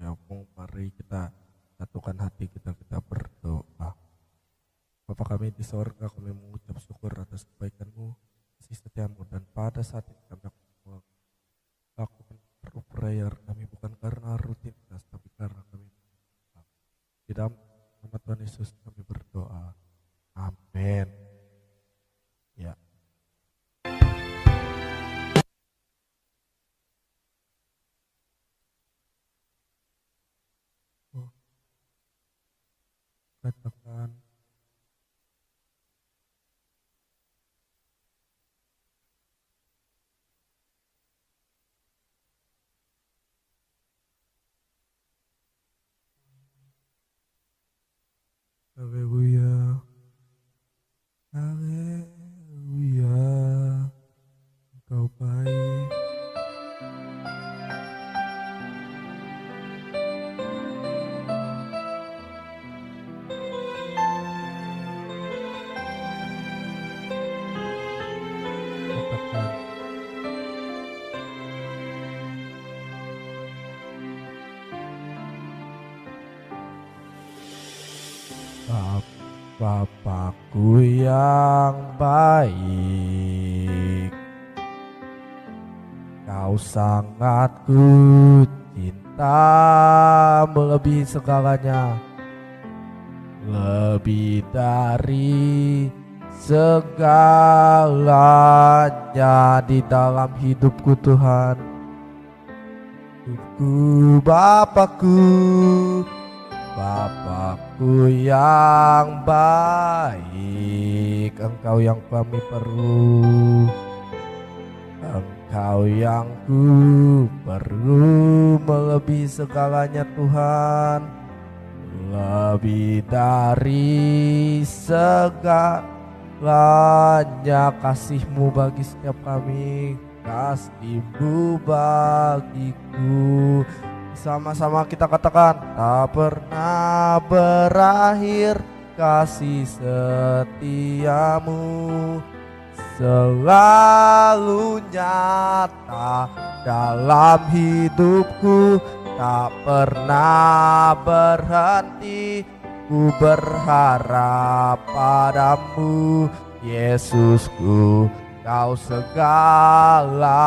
kepadamu. Mari kita satukan hati kita berdoa. Bapa kami di sorga, kami mengucap syukur atas kebaikan-Mu, kasih setiamu, dan pada saat ini kami melakukan prayer kami bukan karena rutinitas, tapi karena kami di dalam nama Tuhan Yesus kami berdoa. Amin. Ya. Katakan haleluya, haleluya, Engkau baik. Katakan Bapakku yang baik, Kau sangat ku cinta melebihi segalanya, lebih dari segalanya di dalam hidupku Tuhan. Hidupku Bapakku yang baik, Engkau yang kami perlu, Engkau yang ku perlu melebihi segalanya Tuhan, lebih dari segalanya. Kasih-Mu bagi setiap kami, kasih-Mu bagiku. Sama-sama kita katakan, tak pernah berakhir kasih setiamu, selalu nyata dalam hidupku, tak pernah berhenti. Ku berharap padamu, Yesusku, Kau segalanya.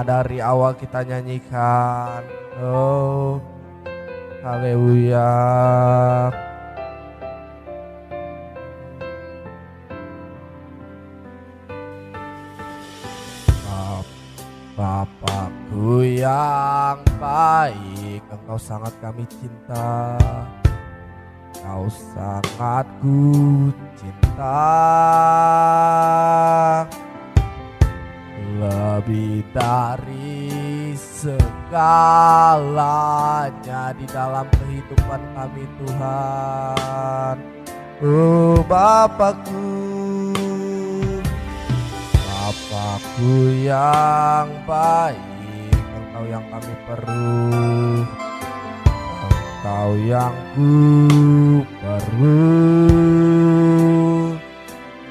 Dari awal kita nyanyikan, oh haleluya. Bapakku yang baik, Engkau sangat kami cinta, Kau sangat ku cinta, lebih dari segalanya di dalam kehidupan kami Tuhan. Oh Bapakku yang baik, Engkau yang kami perlu, Engkau yang ku perlu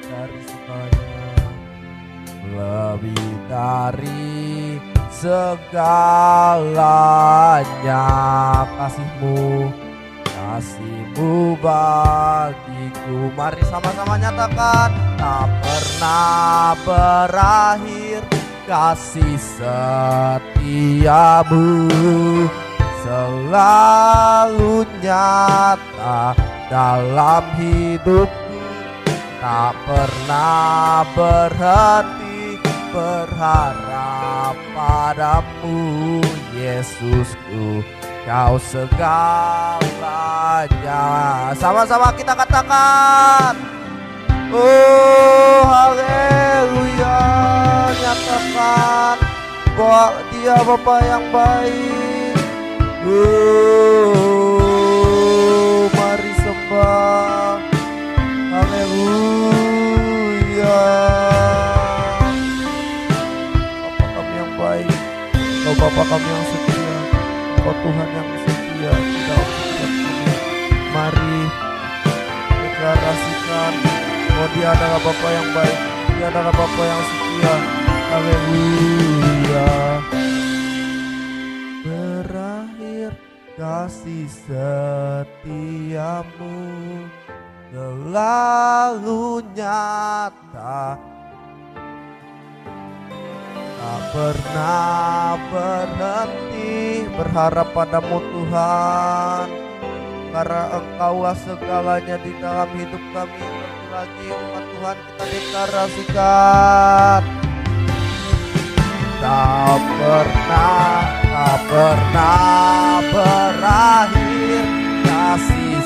dari segalanya, lebih dari segalanya. Kasih-Mu bagiku. Mari sama-sama nyatakan, tak pernah berakhir kasih setiamu, selalu nyata dalam hidupku, tak pernah berhenti berharap padamu, Yesusku, Kau segalanya. Sama-sama kita katakan, oh haleluya. Nyatakan bahwa Dia Bapa yang baik. Oh mari sembah, haleluya. Bapa kami yang baik, Kau Bapa kami yang setia, Kau Tuhan yang setia di dalam hidup kami. Mari deklarasikan bahwa Dia adalah Bapa yang baik, Dia adalah Bapa yang setia. Haleluya. Berakhir kasih setiamu selalu nyata, tak pernah berhenti berharap padamu Tuhan, karena Engkaulah segalanya di dalam hidup kami. Lagi umat Tuhan kita deklarasikan, tak pernah berakhir kasih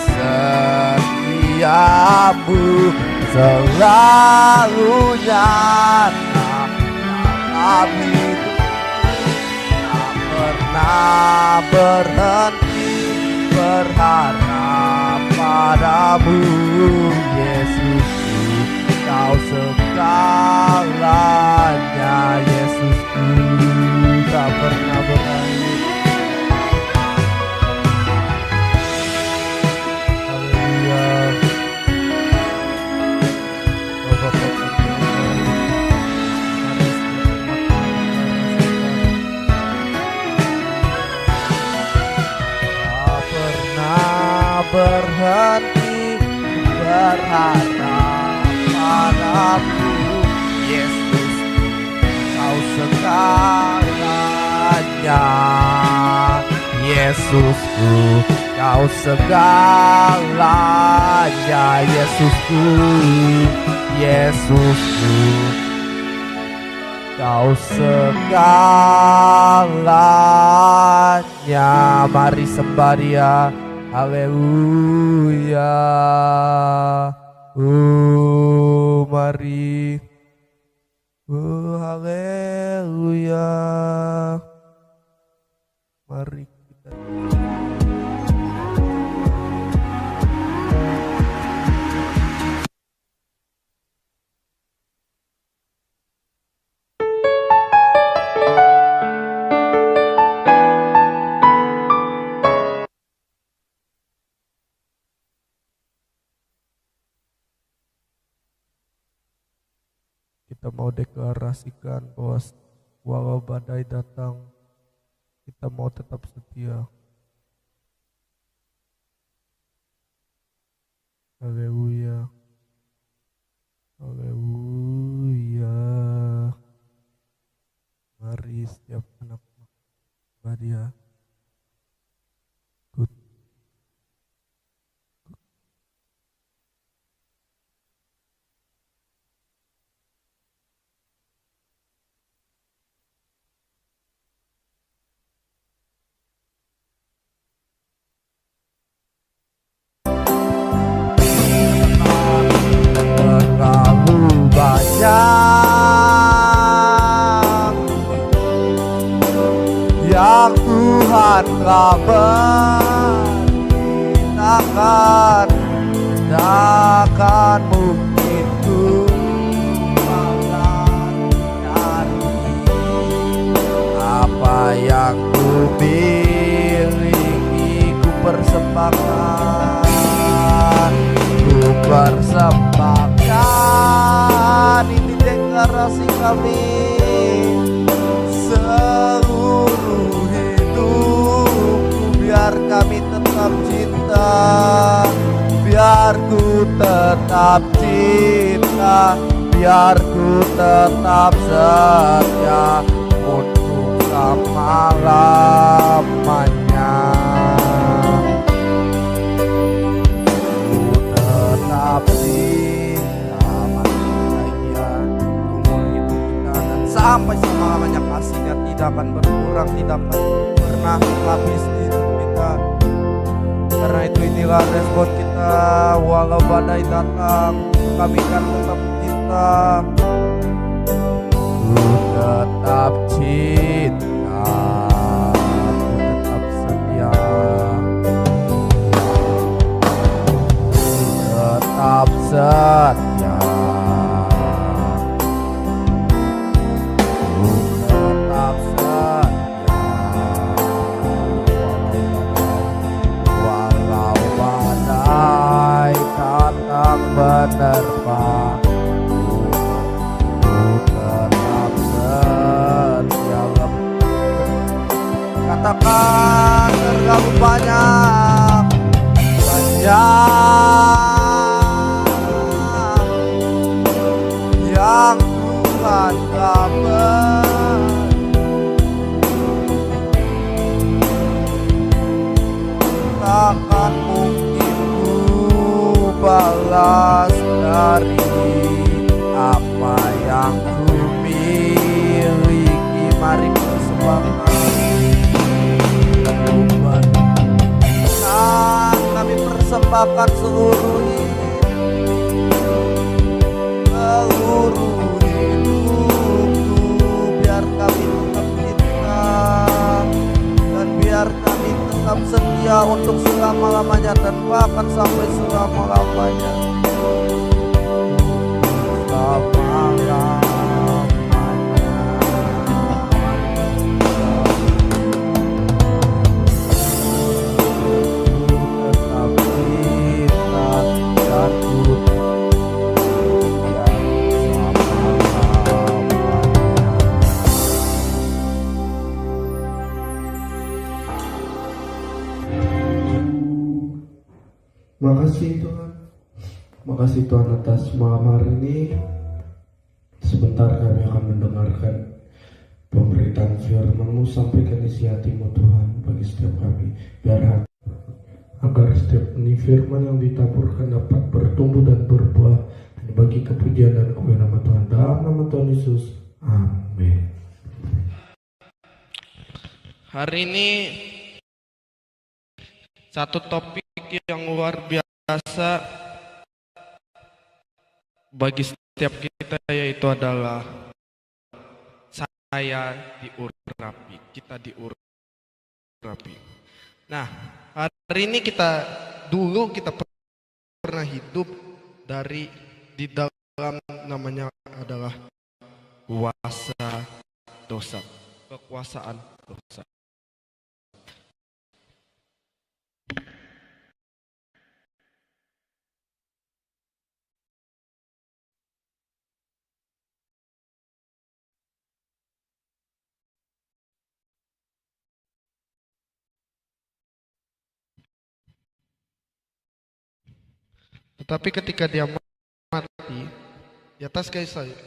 setiamu selalu nyata dalam hidup, tak pernah berhenti berharap padamu Yesusku, Kau segalanya Yesusku, tak pernah berakhir. Haleluya. Oh Bapa kami, tak pernah berhenti berharap padamu Yesus, Kau segalanya Yesusku, Kau segalanya Yesusku, Yesusku, Kau segalanya. Mari sembah Dia. Haleluya. Mari. Haleluya. Mari kita mau deklarasikan bahwa walau badai datang, kita mau tetap setia. Haleluya. Haleluya. Mari setiap anak Dia. Yang Tuhan telah beritakan, takkan mungkin ku dari apa yang ku miliki, ku persembahkan, ini deklarasi kami. Seluruh hidupku biar kami tetap cinta, biar ku tetap cinta, biar ku tetap setia untuk selama-lamanya. Ku tetap cinta bahagia umur hidup kita dan sampai selama-lamanya. Kasihnya tidak akan berkurang, tidak akan pernah habis di hidup kita. Karena itu inilah respon kita, walau badai datang kami akan tetap cinta. Ku tetap cinta, ku tetap setia, ku tetap setia. Menerpa, ku tetap setia. terlalu banyak yang Tuhan telah beri. Takkan mungkin ku balas dari apa yang ku miliki. Mari persembahkan dan kami persembahkan seluruh hidupku, biar kami tetap cinta dan biar kami tetap setia untuk selama-lamanya dan bahkan sampai selama-lamanya. Makasih Tuhan, makasih Tuhan atas malam hari ini. Sebentar kami akan mendengarkan pemberitaan firman-Mu, sampaikan isi hati-Mu Tuhan bagi setiap kami, biar agar setiap ini firman yang ditaburkan dapat bertumbuh dan berbuah bagi kepujian dan kemuliaan nama Tuhan, dalam nama Tuhan Yesus, amin. Hari ini satu topik yang luar biasa bagi setiap kita, yaitu adalah saya diurapi, kita diurapi. Nah, hari ini kita pernah hidup di dalam namanya adalah kuasa dosa, kekuasaan dosa. Tetapi ketika dia mati di atas kayu salib,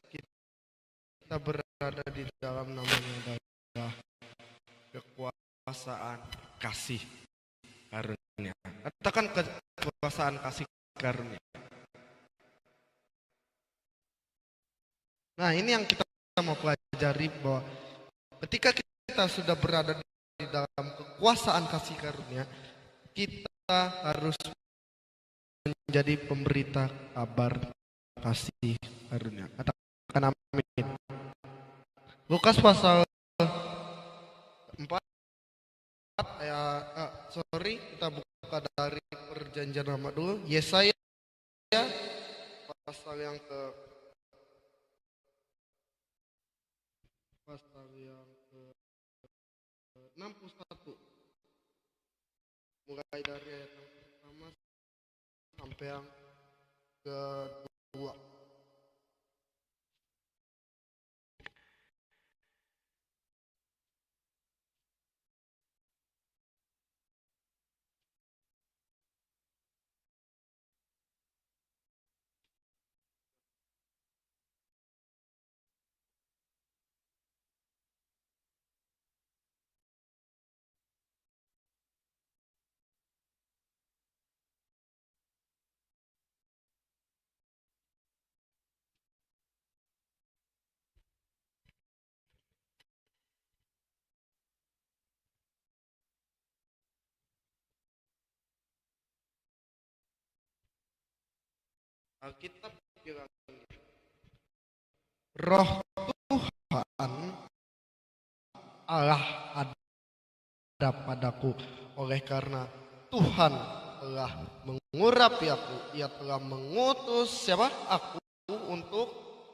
kita berada di dalam namanya adalah kekuasaan kasih karunia. Katakan kekuasaan kasih karunia. Nah, ini yang kita mau pelajari, bahwa ketika kita sudah berada di dalam kekuasaan kasih karunia, kita harus menjadi pemberita kabar kasih karunia. Katakan amin. Lukas pasal 4 kita buka dari perjanjian lama dulu. Yesaya pasal yang ke 61, mulai dari ayat yang pertama sampai yang kedua. Alkitab bilang, Roh Tuhan Allah ada padaku, oleh karena Tuhan telah mengurapi aku. Ia telah mengutus siapa? Aku untuk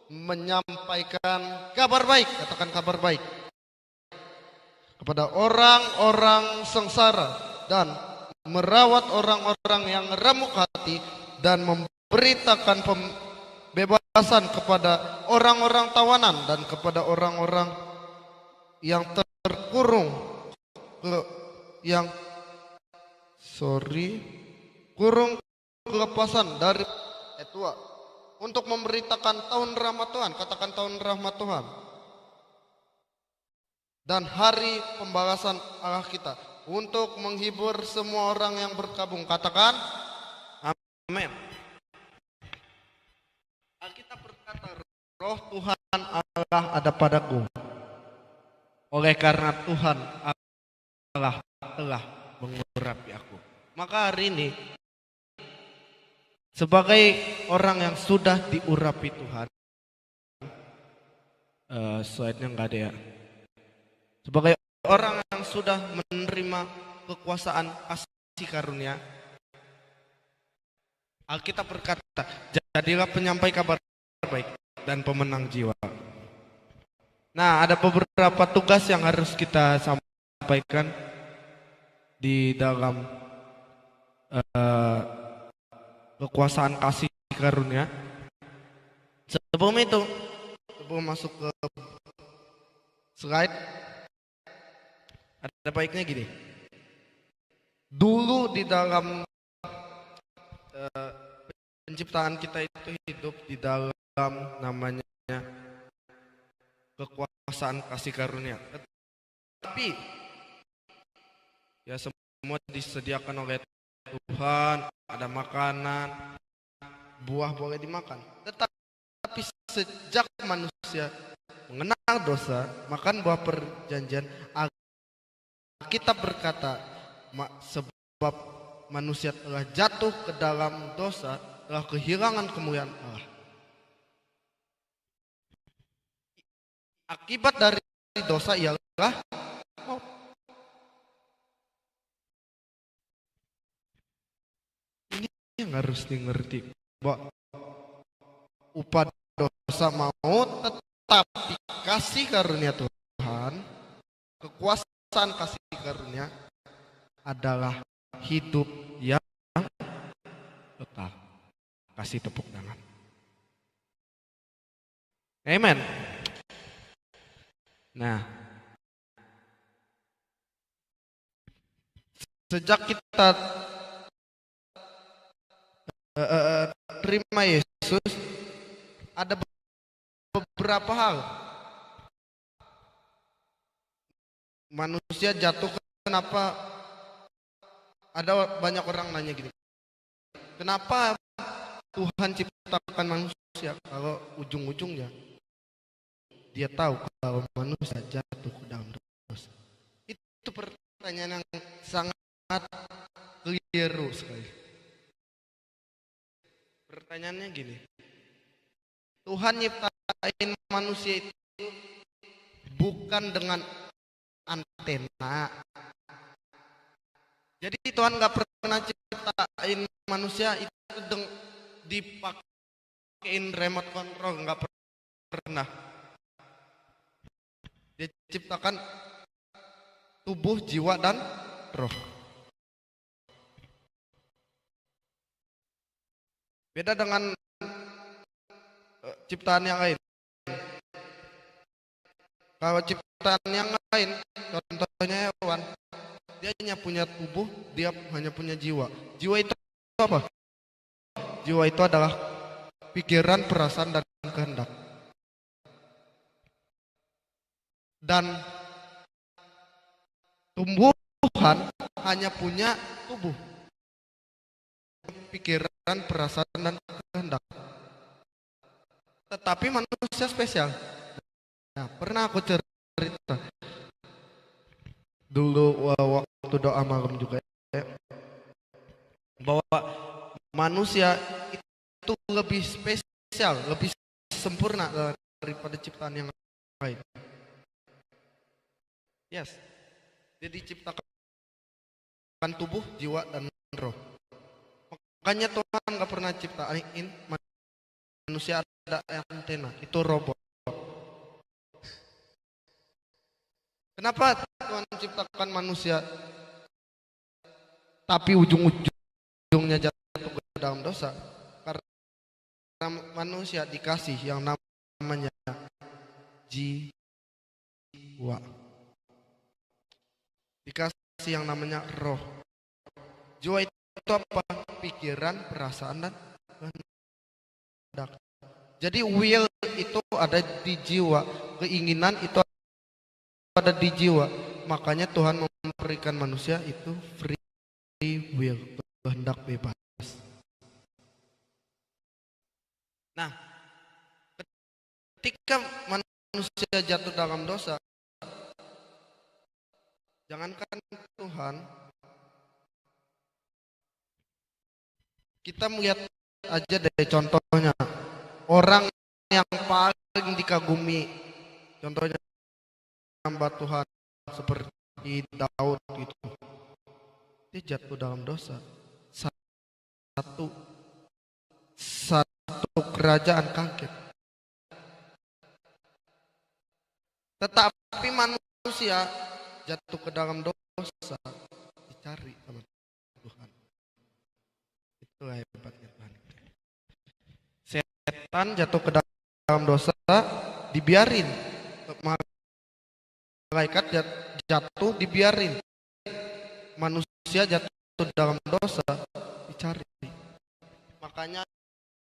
menyampaikan kabar baik. Katakan kabar baik kepada orang-orang sengsara dan merawat orang-orang yang remuk hati, dan memberitakan pembebasan kepada orang-orang tawanan dan kepada orang-orang yang terkurung ke yang kurung kelepasan dari tua untuk memberitakan tahun rahmat Tuhan. Katakan tahun rahmat Tuhan. Dan hari pembalasan Allah kita untuk menghibur semua orang yang berkabung. Katakan amin. Alkitab berkata, roh Tuhan Allah ada padaku. Oleh karena Tuhan Allah telah mengurapi aku. Maka hari ini sebagai orang yang sudah diurapi Tuhan, slide-nya enggak ada ya. Sebagai orang yang sudah menerima kekuasaan kasih karunia, Alkitab berkata, jadilah penyampai kabar baik dan pemenang jiwa. Nah, ada beberapa tugas yang harus kita sampaikan di dalam kekuasaan kasih karunia. Sebelum itu, sebelum masuk ke slide, ada baiknya gini. Dulu di dalam penciptaan kita itu hidup di dalam namanya kekuasaan kasih karunia. Tapi ya semua disediakan oleh Tuhan, ada makanan, buah boleh dimakan. Tetapi sejak manusia mengenal dosa, makan buah perjanjian, Alkitab berkata, sebab manusia telah jatuh ke dalam dosa, telah kehilangan kemuliaan Allah. Akibat dari dosa ialah maut. Ini yang harus dimengerti, bahwa upah dosa maut, tetapi kasih karunia Tuhan, kekuasaan kasih karunia adalah hidup yang kekal. Kasih tepuk tangan. Amen. Nah, sejak kita terima Yesus, ada beberapa hal. Manusia jatuh, kenapa? Ada banyak orang nanya gini, kenapa Tuhan ciptakan manusia kalau ujung-ujungnya dia tahu kalau manusia jatuh ke dalam dosa? Itu pertanyaan yang sangat keliru sekali. Pertanyaannya gini, Tuhan nyiptain manusia itu bukan dengan antena. Jadi Tuhan gak pernah ciptain manusia itu dipakein remote control, gak pernah. Dia ciptakan tubuh, jiwa, dan roh. Beda dengan ciptaan yang lain. Kalau ciptaan yang lain, contohnya hewan, dia hanya punya tubuh, dia hanya punya jiwa. Jiwa itu apa? Jiwa itu adalah pikiran, perasaan, dan kehendak. Dan tumbuhan hanya punya tubuh, pikiran, perasaan, dan kehendak. Tetapi manusia spesial. Nah, pernah aku cerita dulu waktu doa malam juga ya, bahwa manusia itu lebih spesial, lebih sempurna daripada ciptaan yang lain. Yes, dia diciptakan tubuh, jiwa, dan roh. Makanya Tuhan gak pernah ciptain manusia ada antena, itu robot. Kenapa Tuhan ciptakan manusia tapi ujung-ujungnya jatuh ke dalam dosa? Karena manusia dikasih yang namanya jiwa. Dikasih yang namanya roh. Jiwa itu apa? Pikiran, perasaan, dan kehendak. Jadi will itu ada di jiwa, keinginan itu ada di jiwa. Makanya Tuhan memberikan manusia itu free will, kehendak bebas. Nah, ketika manusia jatuh dalam dosa, jangankan Tuhan, kita melihat aja dari contohnya orang yang paling dikagumi, contohnya hamba Tuhan seperti Daud gitu, dia jatuh dalam dosa. Satu kerajaan kaget. Tetapi manusia jatuh ke dalam dosa, dicari sama Tuhan. Itu hebatnya Tuhan. Setan jatuh ke dalam dosa, dibiarin. Malaikat jatuh, dibiarin. Manusia jatuh dalam dosa, dicari. Makanya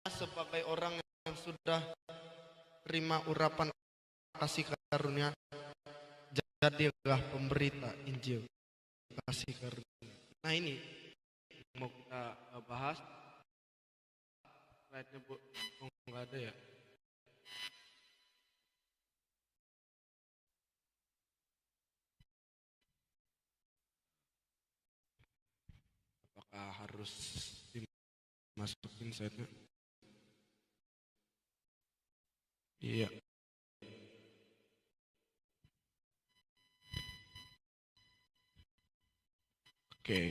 sebagai orang yang sudah terima urapan kasih karunia, jadilah pemberita Injil kasih karunia. Nah ini mau kita bahas. Slide-nya Bu, oh, nggak ada ya. Apakah harus dimasukin slide-nya? Iya. Oke.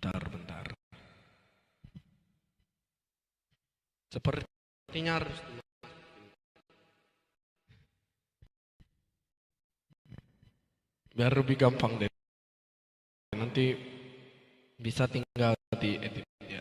Bentar. Sepertinya harus biar lebih gampang deh. Nanti bisa tinggal di edit ya.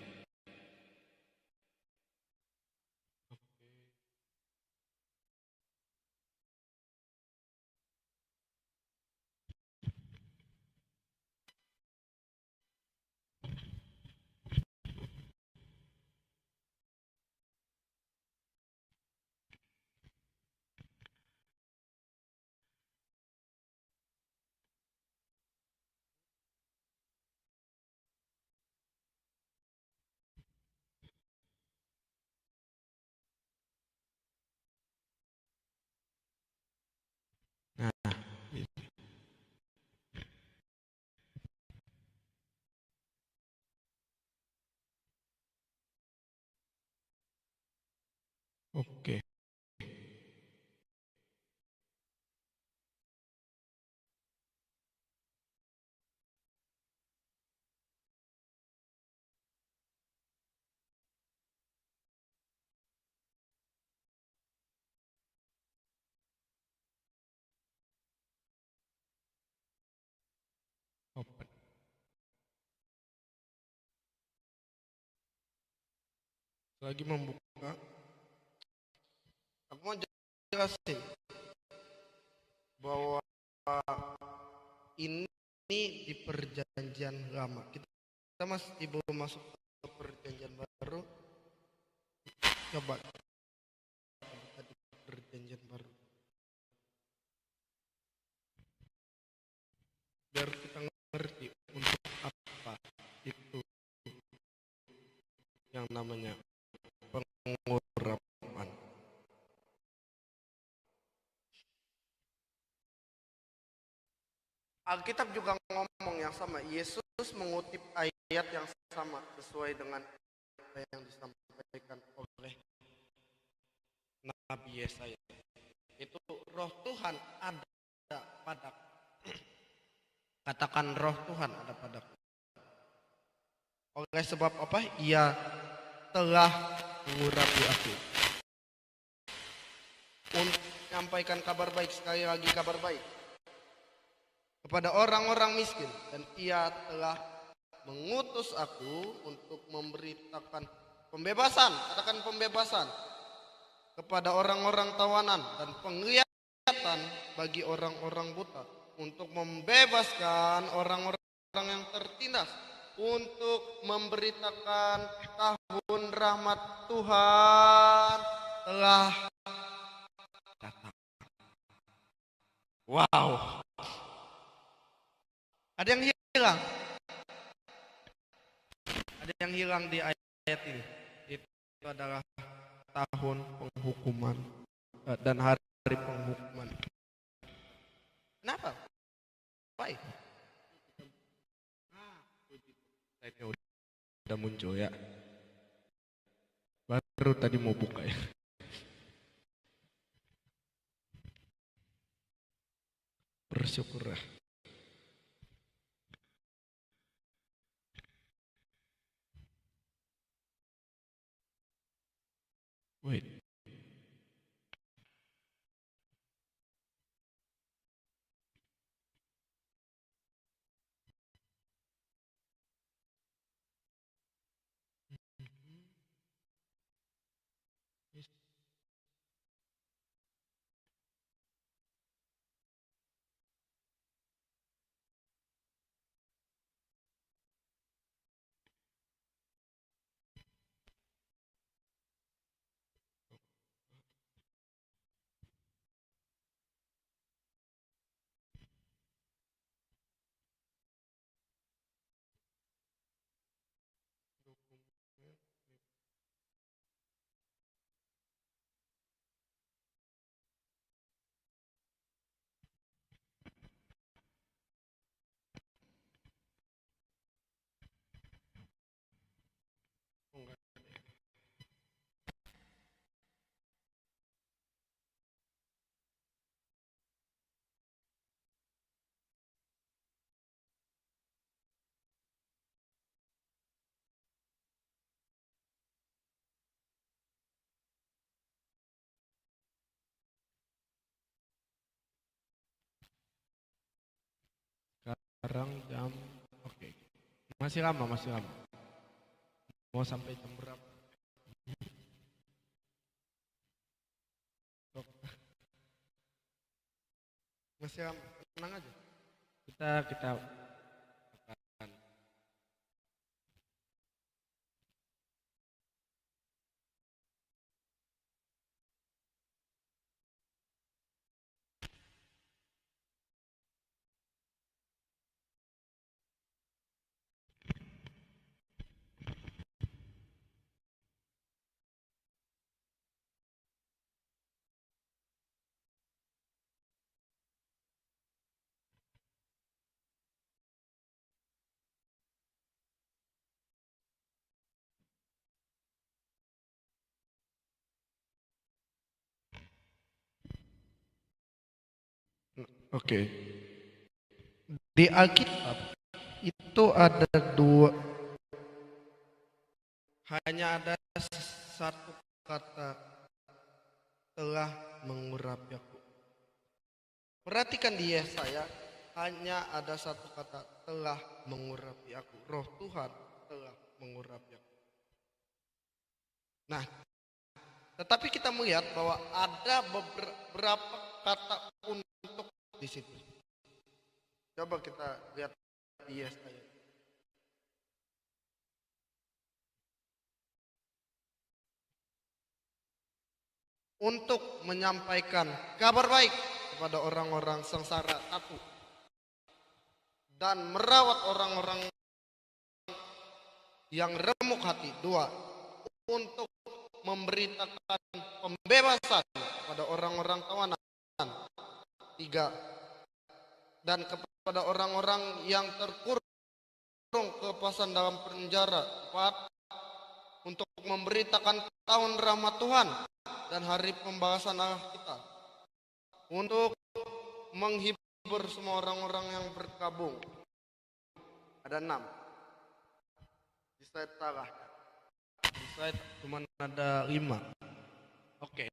Nah, oke. Open. Lagi membuka. Aku mau jelasin bahwa ini di perjanjian lama. Kita masih belum masuk ke perjanjian baru. Coba kita di perjanjian baru. Biar kita ngerti untuk apa itu yang namanya pengurapan. Alkitab juga ngomong yang sama. Yesus mengutip ayat yang sama sesuai dengan apa yang disampaikan oleh Nabi Yesaya. Itu roh Tuhan ada padaku. Katakan roh Tuhan ada padaku. Oleh sebab apa? Ia telah mengurapi aku. Untuk menyampaikan kabar baik, sekali lagi kabar baik kepada orang-orang miskin, dan ia telah mengutus aku untuk memberitakan pembebasan, katakan pembebasan, kepada orang-orang tawanan dan penglihatan bagi orang-orang buta, untuk membebaskan orang-orang yang tertindas, untuk memberitakan tahun rahmat Tuhan telah datang. Wow. Ada yang hilang? Ada yang hilang di ayat ini. Itu adalah tahun penghukuman dan hari penghukuman. Kenapa? Baik. Saya udah muncul ya. Baru tadi mau buka ya. Bersyukurlah. Wait. Sekarang jam, oke. Masih lama. Mau sampai jam berapa? Masih lama, tenang aja. Kita akan. Oke. Di Alkitab itu ada hanya ada satu kata, telah mengurapi aku. Perhatikan di Yesaya, hanya ada satu kata, telah mengurapi aku. Roh Tuhan telah mengurapi aku. Nah, tetapi kita melihat bahwa ada beberapa kata untuk di situ. Coba kita lihat di Yesaya. Untuk menyampaikan kabar baik kepada orang-orang sengsara, satu, dan merawat orang-orang yang remuk hati, dua, untuk memberitakan pembebasan kepada orang-orang tawanan, tiga, dan kepada orang-orang yang terkurung kelepasan dalam penjara, empat, untuk memberitakan tahun rahmat Tuhan dan hari pembahasan Allah kita, untuk menghibur semua orang-orang yang berkabung. Ada 6. Di slide salah. Di slide cuma ada 5. Oke.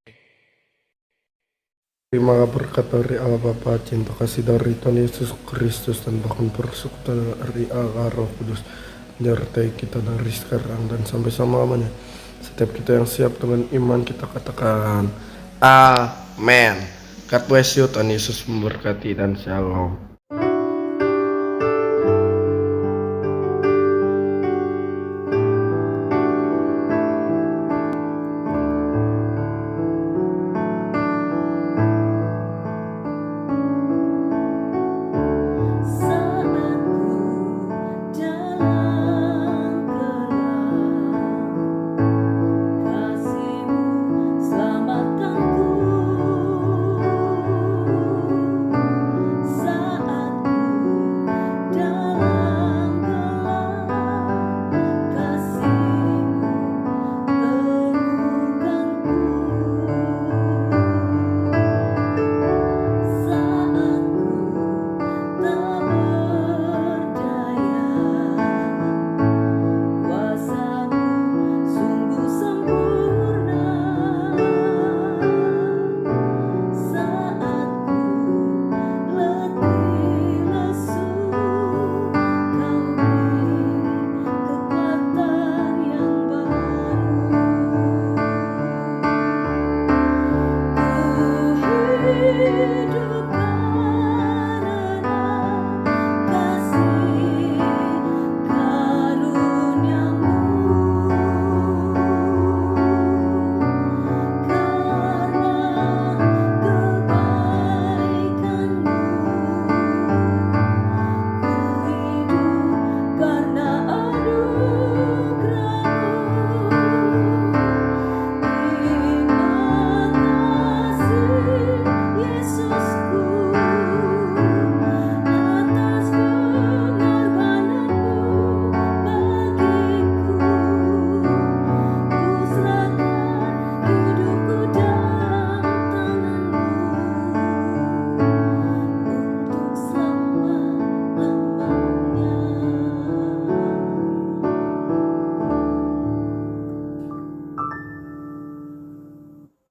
Terima berkat dari Allah Bapa, cinta kasih dari Tuhan Yesus Kristus, dan bahkan persekutuan dari Allah Roh Kudus menyertai kita dari sekarang dan sampai selamanya. Setiap kita yang siap dengan iman kita katakan amin. God bless you, Tuhan Yesus memberkati dan shalom.